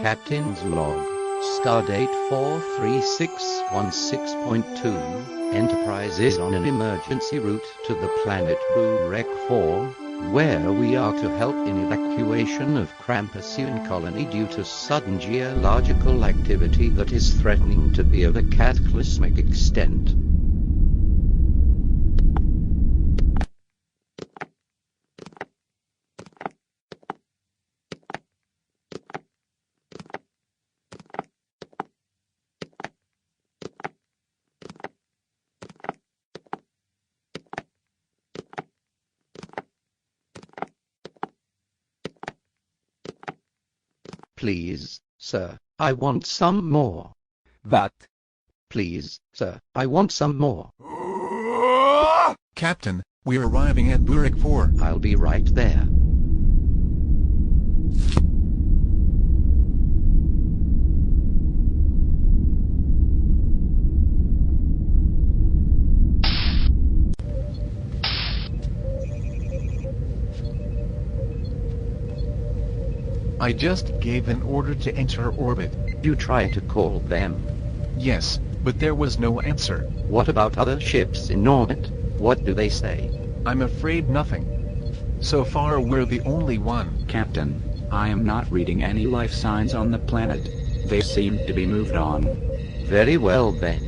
Captain's log. Stardate 43616.2. Enterprise is on an emergency route to the planet Burek 4, where we are to help in evacuation of Krampusian colony due to sudden geological activity that is threatening to be of a cataclysmic extent. Please, sir, I want some more. That. Please, sir, I want some more. Captain, we're arriving at Burek 4. I'll be right there. I just gave an order to enter orbit. You tried to call them. Yes, but there was no answer. What about other ships in orbit? What do they say? I'm afraid nothing. So far we're the only one. Captain, I am not reading any life signs on the planet. They seem to be moved on. Very well then.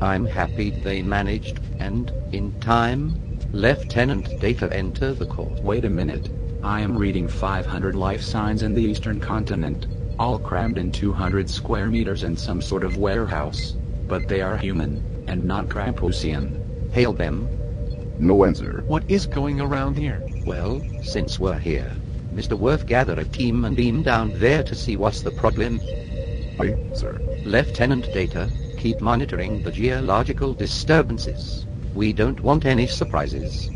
I'm happy they managed, and, in time, Lieutenant Data enter the call. Wait a minute. I am reading 500 life signs in the eastern continent, all crammed in 200 square meters in some sort of warehouse. But they are human, and not Krampusian. Hail them. No answer. What is going around here? Well, since we're here, Mr. Worth, gather a team and beam down there to see what's the problem. Aye, sir. Lieutenant Data, keep monitoring the geological disturbances. We don't want any surprises.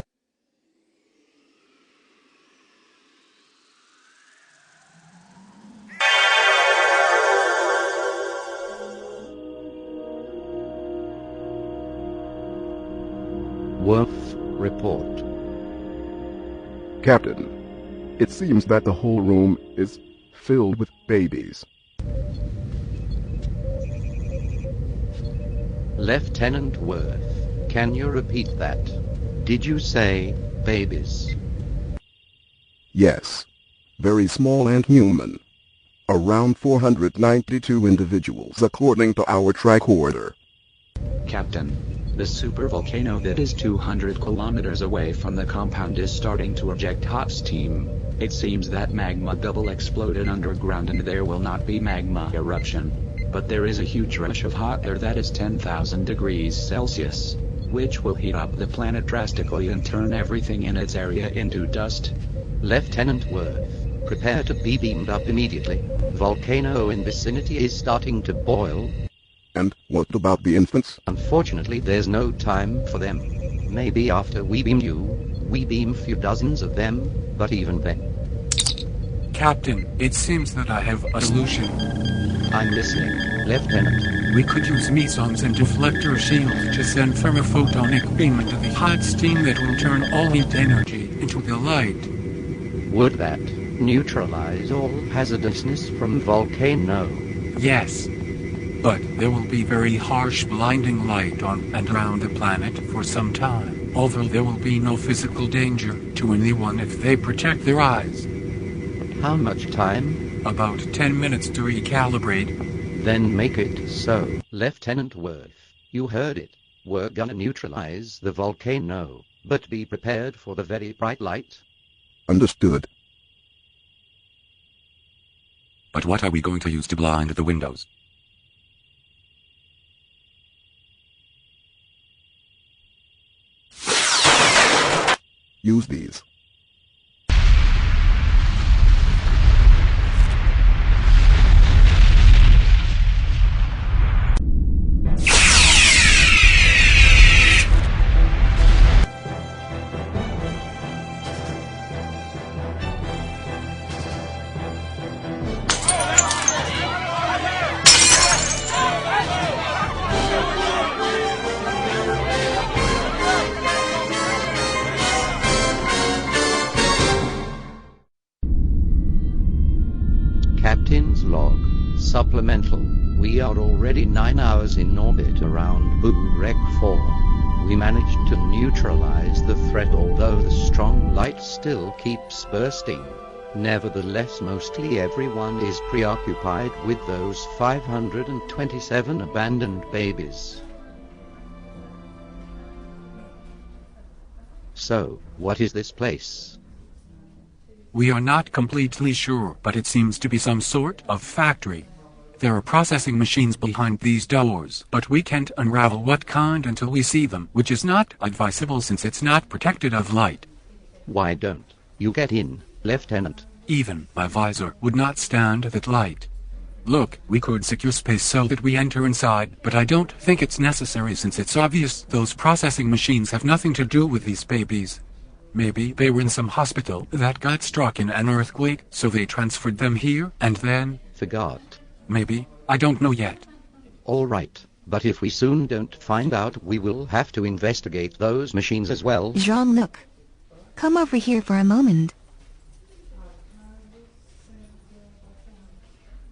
Worth, report. Captain, it seems that the whole room is filled with babies. Lieutenant Worth, can you repeat that? Did you say babies? Yes. Very small and human. Around 492 individuals according to our tricorder. Captain, the supervolcano that is 200 kilometers away from the compound is starting to eject hot steam. It seems that magma double exploded underground and there will not be magma eruption. But there is a huge rush of hot air that is 10,000 degrees Celsius, which will heat up the planet drastically and turn everything in its area into dust. Lieutenant Worth, prepare to be beamed up immediately. Volcano in vicinity is starting to boil. And what about the infants? Unfortunately, there's no time for them. Maybe after we beam you, we beam few dozens of them, but even then. Captain, it seems that I have a solution. I'm listening, Lieutenant. We could use mesons and deflector shields to send thermophotonic beam into the hot steam that will turn all heat energy into the light. Would that neutralize all hazardousness from volcano? Yes. But there will be very harsh blinding light on and around the planet for some time, although there will be no physical danger to anyone if they protect their eyes. How much time? About 10 minutes to recalibrate. Then make it so. Lieutenant Worth, you heard it. We're gonna neutralize the volcano, but be prepared for the very bright light. Understood. But what are we going to use to blind the windows? Use these. Captain's log. Supplemental. We are already 9 hours in orbit around Boo Rec 4. We managed to neutralize the threat, although the strong light still keeps bursting. Nevertheless, mostly everyone is preoccupied with those 527 abandoned babies. So, what is this place? We are not completely sure, but it seems to be some sort of factory. There are processing machines behind these doors, but we can't unravel what kind until we see them, which is not advisable since it's not protected of light. Why don't you get in, Lieutenant? Even my visor would not stand that light. Look, we could secure space so that we enter inside, but I don't think it's necessary since it's obvious those processing machines have nothing to do with these babies. Maybe they were in some hospital that got struck in an earthquake, so they transferred them here, and then... Forgot. Maybe. I don't know yet. All right, but if we soon don't find out, we will have to investigate those machines as well. Jean-Luc, come over here for a moment.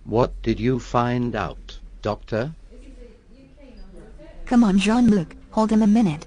What did you find out, Doctor? Come on, Jean-Luc, hold him a minute.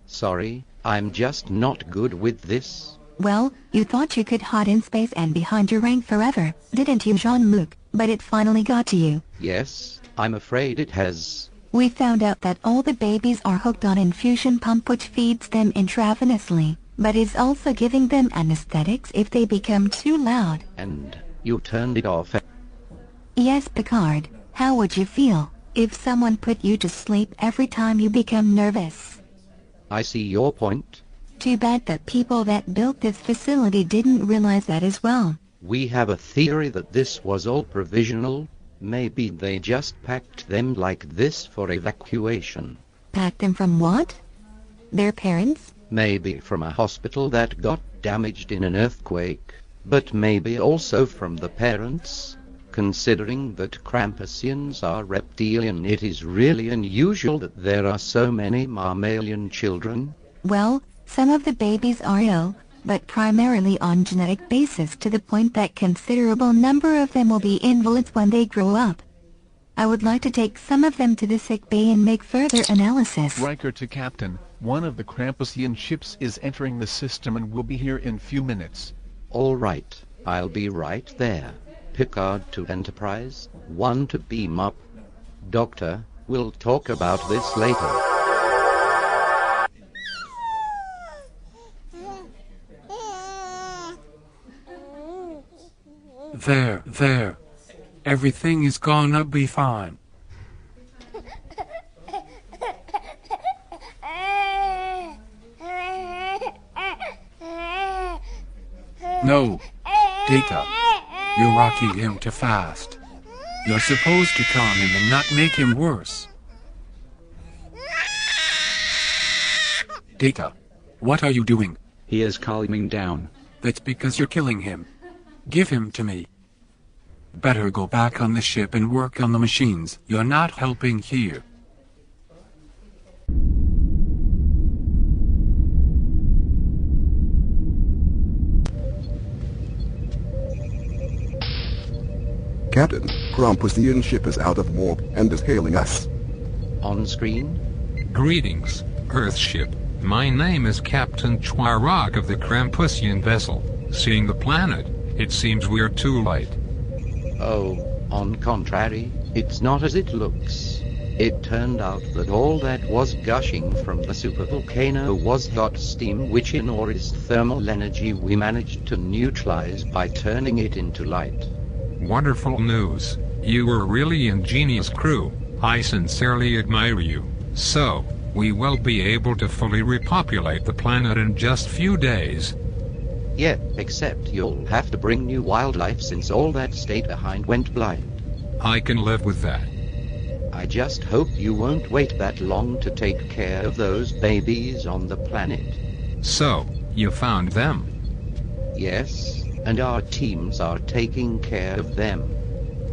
Sorry, I'm just not good with this. Well, you thought you could hide in space and behind your rank forever, didn't you, Jean-Luc? But it finally got to you. Yes, I'm afraid it has. We found out that all the babies are hooked on infusion pump which feeds them intravenously, but is also giving them anesthetics if they become too loud. And you turned it off? Yes, Picard. How would you feel if someone put you to sleep every time you become nervous? I see your point. Too bad that people that built this facility didn't realize that as well. We have a theory that this was all provisional. Maybe they just packed them like this for evacuation. Packed them from what? Their parents? Maybe from a hospital that got damaged in an earthquake, but maybe also from the parents. Considering that Krampusians are reptilian, it is really unusual that there are so many mammalian children. Well, some of the babies are ill, but primarily on genetic basis, to the point that considerable number of them will be invalids when they grow up. I would like to take some of them to the sick bay and make further analysis. Riker to Captain, one of the Krampusian ships is entering the system and will be here in few minutes. All right, I'll be right there. Picard to Enterprise, 1 to beam up. Doctor, we'll talk about this later. There. Everything is gonna be fine. No. Data. You're rocking him too fast. You're supposed to calm him and not make him worse. Data. What are you doing? He is calming down. That's because you're killing him. Give him to me. Better go back on the ship and work on the machines. You're not helping here. Captain, Krampusian ship is out of warp and is hailing us. On screen? Greetings, Earthship. My name is Captain Chwarog of the Krampusian vessel. Seeing the planet, it seems we're too light. Oh, on contrary, it's not as it looks. It turned out that all that was gushing from the supervolcano was hot steam, which in or is thermal energy we managed to neutralize by turning it into light. Wonderful news. You were a really ingenious crew. I sincerely admire you. So, we will be able to fully repopulate the planet in just few days. Yeah, except you'll have to bring new wildlife since all that stayed behind went blind. I can live with that. I just hope you won't wait that long to take care of those babies on the planet. So, you found them? Yes, and our teams are taking care of them.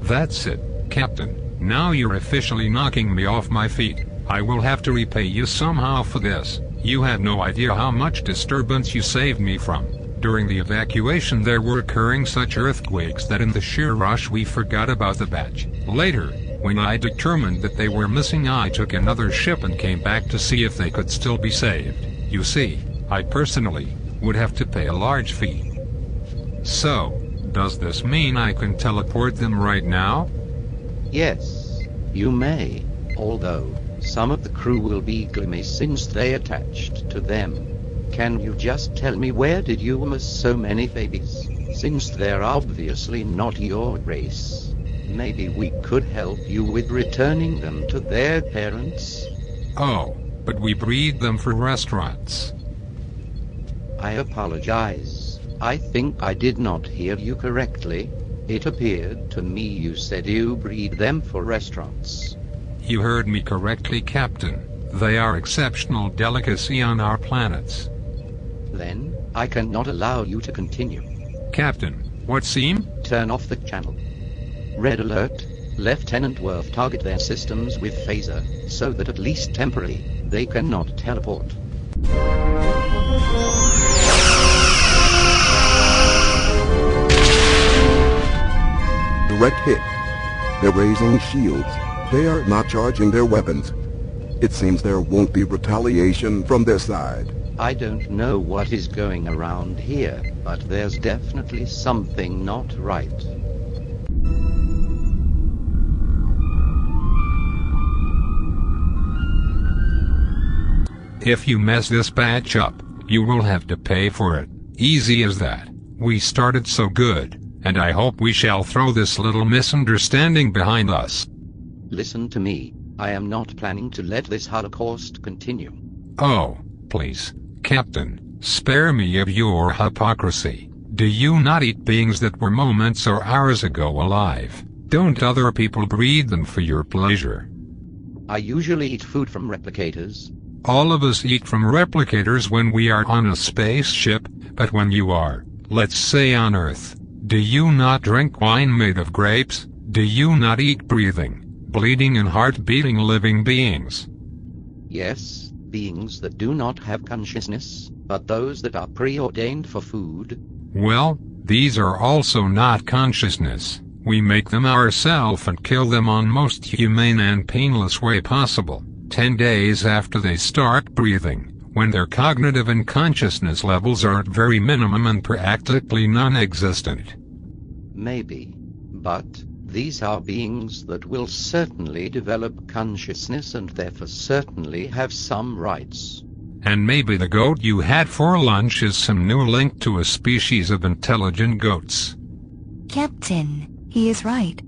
That's it, Captain. Now you're officially knocking me off my feet. I will have to repay you somehow for this. You have no idea how much disturbance you saved me from. During the evacuation there were occurring such earthquakes that in the sheer rush we forgot about the batch. Later, when I determined that they were missing, I took another ship and came back to see if they could still be saved. You see, I personally would have to pay a large fee. So, does this mean I can teleport them right now? Yes, you may, although some of the crew will be gloomy since they attached to them. Can you just tell me where did you miss so many babies? Since they're obviously not your race, maybe we could help you with returning them to their parents. Oh, but we breed them for restaurants. I apologize. I think I did not hear you correctly. It appeared to me you said you breed them for restaurants. You heard me correctly, Captain. They are exceptional delicacy on our planets. Then, I cannot allow you to continue. Captain, what seem? Turn off the channel. Red alert. Lieutenant Worf, target their systems with phaser, so that at least temporarily, they cannot teleport. Direct hit. They're raising shields. They are not charging their weapons. It seems there won't be retaliation from their side. I don't know what is going around here, but there's definitely something not right. If you mess this batch up, you will have to pay for it. Easy as that. We started so good, and I hope we shall throw this little misunderstanding behind us. Listen to me. I am not planning to let this Holocaust continue. Oh, please, Captain, spare me of your hypocrisy. Do you not eat beings that were moments or hours ago alive? Don't other people breed them for your pleasure? I usually eat food from replicators. All of us eat from replicators when we are on a spaceship, but when you are, let's say on Earth, do you not drink wine made of grapes? Do you not eat breathing, bleeding and heart-beating living beings? Yes, beings that do not have consciousness, but those that are preordained for food. Well, these are also not consciousness. We make them ourselves and kill them on most humane and painless way possible, 10 days after they start breathing, when their cognitive and consciousness levels are at very minimum and practically non-existent. Maybe, but these are beings that will certainly develop consciousness and therefore certainly have some rights. And maybe the goat you had for lunch is some new link to a species of intelligent goats. Captain, he is right.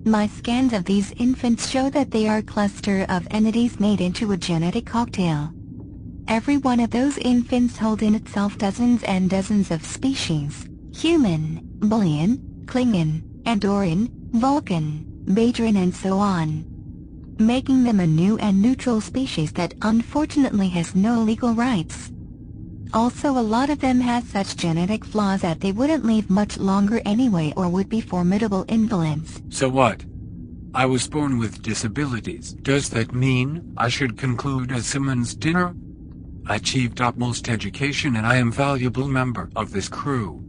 My scans of these infants show that they are a cluster of entities made into a genetic cocktail. Every one of those infants hold in itself dozens and dozens of species: human, Boolean, Klingon, Andorian, Vulcan, Badrian, and so on, making them a new and neutral species that unfortunately has no legal rights. Also, a lot of them has such genetic flaws that they wouldn't live much longer anyway or would be formidable invalids. So what? I was born with disabilities. Does that mean I should conclude as Simmons dinner? I achieved utmost education and I am a valuable member of this crew.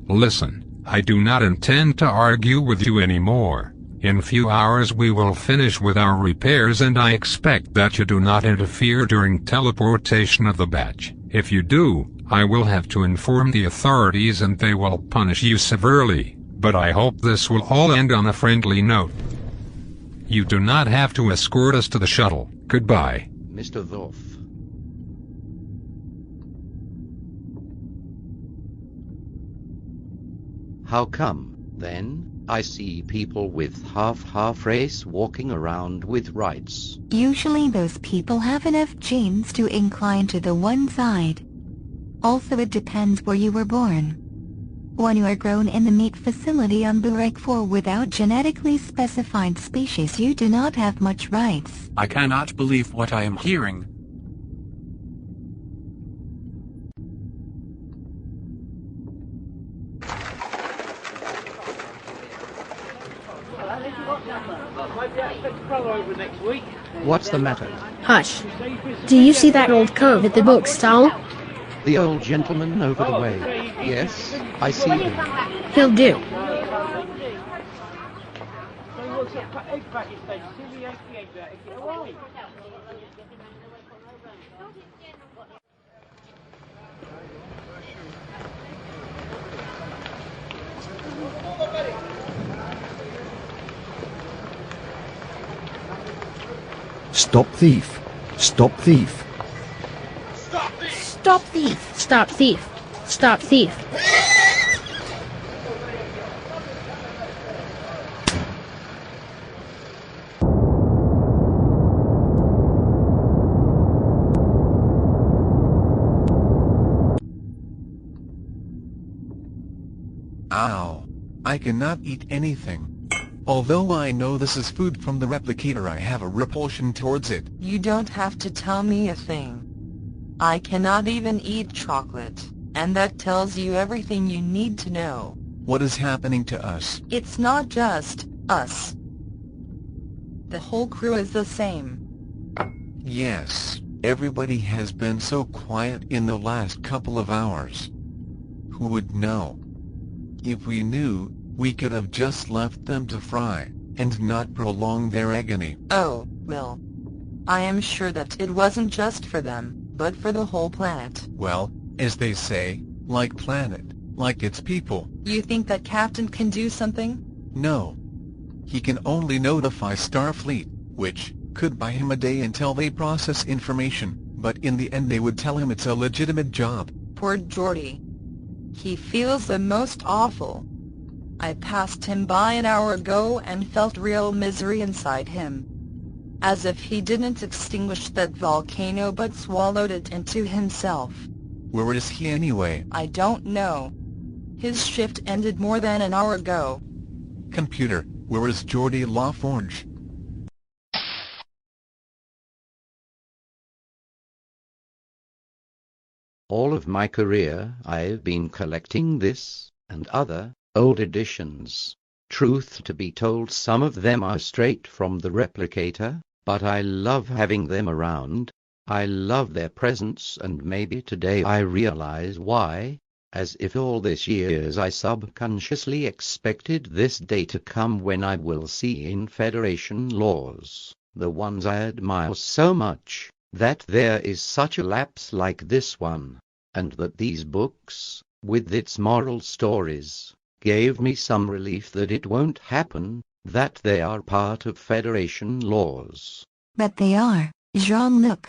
Listen, I do not intend to argue with you anymore. In few hours we will finish with our repairs and I expect that you do not interfere during teleportation of the batch. If you do, I will have to inform the authorities and they will punish you severely, but I hope this will all end on a friendly note. You do not have to escort us to the shuttle. Goodbye. Mr. Worf. How come, then, I see people with half race walking around with rights? Usually those people have enough genes to incline to the one side. Also, it depends where you were born. When you are grown in the meat facility on Burek 4 without genetically specified species, you do not have much rights. I cannot believe what I am hearing. Maybe I expect to grow over next week. What's the matter? Hush. Do you see that old cove at the bookstall? The old gentleman over the way. Yes, I see him. He'll do. Stop thief! Stop thief! Stop thief! Stop thief! Stop thief! Ow! I cannot eat anything. Although I know this is food from the replicator, I have a repulsion towards it. You don't have to tell me a thing. I cannot even eat chocolate, and that tells you everything you need to know. What is happening to us? It's not just us. The whole crew is the same. Yes, everybody has been so quiet in the last couple of hours. Who would know? If we knew, we could have just left them to fry, and not prolong their agony. Oh, well. I am sure that it wasn't just for them, but for the whole planet. Well, as they say, like planet, like its people. You think that Captain can do something? No. He can only notify Starfleet, which could buy him a day until they process information, but in the end they would tell him it's a legitimate job. Poor Geordi. He feels the most awful. I passed him by an hour ago and felt real misery inside him. As if he didn't extinguish that volcano but swallowed it into himself. Where is he anyway? I don't know. His shift ended more than an hour ago. Computer, where is Geordi LaForge? All of my career I've been collecting this and other old editions. Truth to be told, some of them are straight from the replicator, but I love having them around. I love their presence, and maybe today I realize why. As if all these years I subconsciously expected this day to come when I will see in Federation laws, the ones I admire so much, that there is such a lapse like this one, and that these books, with its moral stories, gave me some relief that it won't happen, that they are part of Federation laws. But they are, Jean-Luc.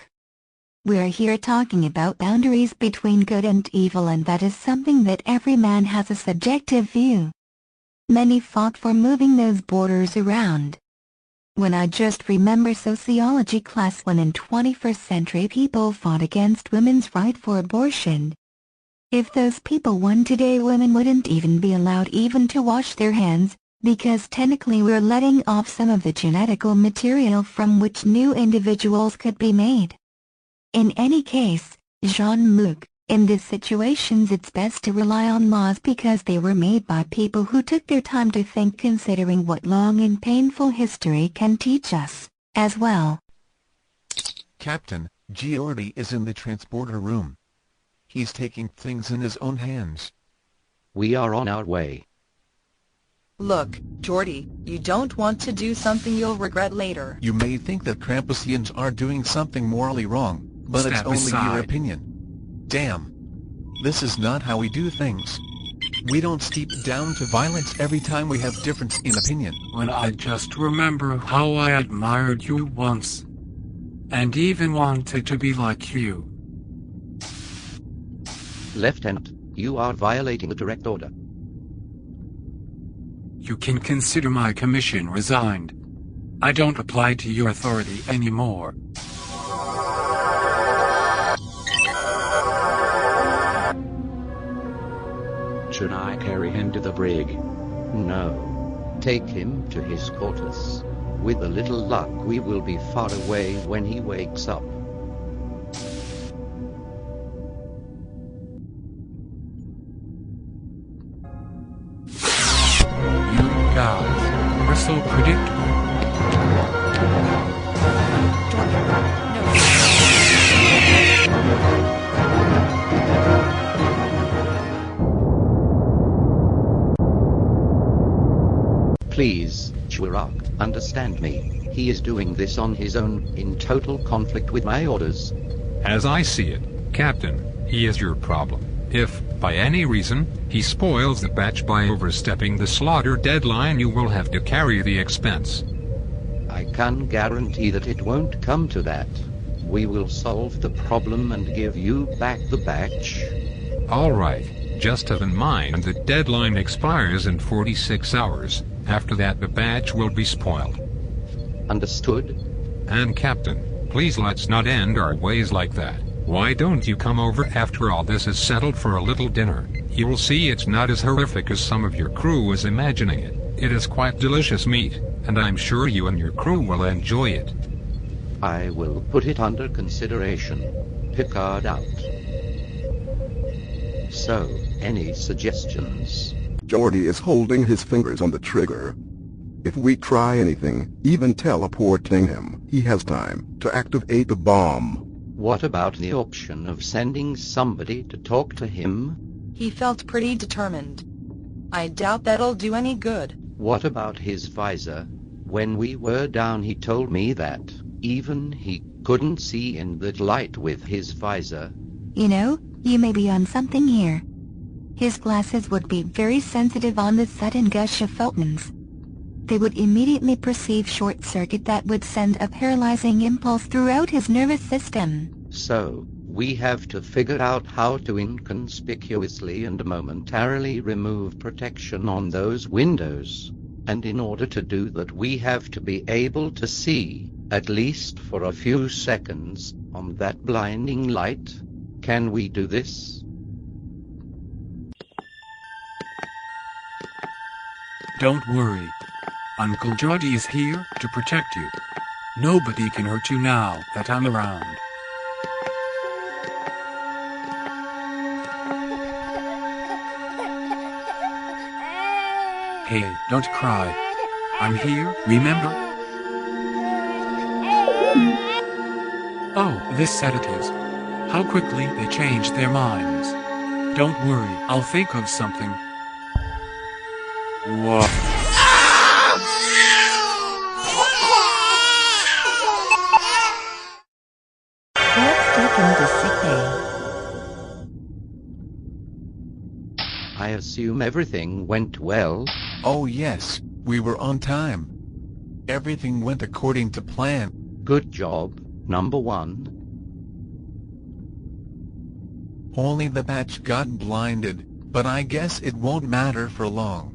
We're here talking about boundaries between good and evil, and that is something that every man has a subjective view. Many fought for moving those borders around. When I just remember sociology class when in 21st century people fought against women's right for abortion. If those people won today, women wouldn't even be allowed even to wash their hands, because technically we're letting off some of the genetical material from which new individuals could be made. In any case, Jean-Luc, in these situations it's best to rely on laws because they were made by people who took their time to think, considering what long and painful history can teach us, as well. Captain, Geordi is in the transporter room. He's taking things in his own hands. We are on our way. Look, Geordi, you don't want to do something you'll regret later. You may think that Krampusians are doing something morally wrong, but it's only your opinion. Damn. This is not how we do things. We don't steep down to violence every time we have difference in opinion. When I just remember how I admired you once, and even wanted to be like you. Lieutenant, you are violating the direct order. You can consider my commission resigned. I don't apply to your authority anymore. Should I carry him to the brig? No. Take him to his quarters. With a little luck we will be far away when he wakes up. You guys are so predictable. destroy him. No. Please, Chirac, understand me. He is doing this on his own, in total conflict with my orders. As I see it, Captain, he is your problem. If, by any reason, he spoils the batch by overstepping the slaughter deadline, you will have to carry the expense. I can guarantee that it won't come to that. We will solve the problem and give you back the batch. All right, just have in mind the deadline expires in 46 hours. After that, the batch will be spoiled. Understood? And Captain, please let's not end our ways like that. Why don't you come over after all this is settled for a little dinner? You will see it's not as horrific as some of your crew is imagining it. It is quite delicious meat, and I'm sure you and your crew will enjoy it. I will put it under consideration. Picard out. So, any suggestions? Geordi is holding his fingers on the trigger. If we try anything, even teleporting him, he has time to activate the bomb. What about the option of sending somebody to talk to him? He felt pretty determined. I doubt that'll do any good. What about his visor? When we were down, he told me that even he couldn't see in the light with his visor. You know, you may be on something here. His glasses would be very sensitive on the sudden gush of photons. They would immediately perceive short circuit that would send a paralyzing impulse throughout his nervous system. So, we have to figure out how to inconspicuously and momentarily remove protection on those windows. And in order to do that, we have to be able to see, at least for a few seconds, on that blinding light. Can we do this? Don't worry. Uncle Geordi is here to protect you. Nobody can hurt you now that I'm around. Hey, don't cry. I'm here, remember? Oh, this sedatives. How quickly they change their minds. Don't worry, I'll think of something. Whoa. Let's take him to sick bay. I assume everything went well. Oh yes, we were on time. Everything went according to plan. Good job, number one. Only the batch got blinded, but I guess it won't matter for long.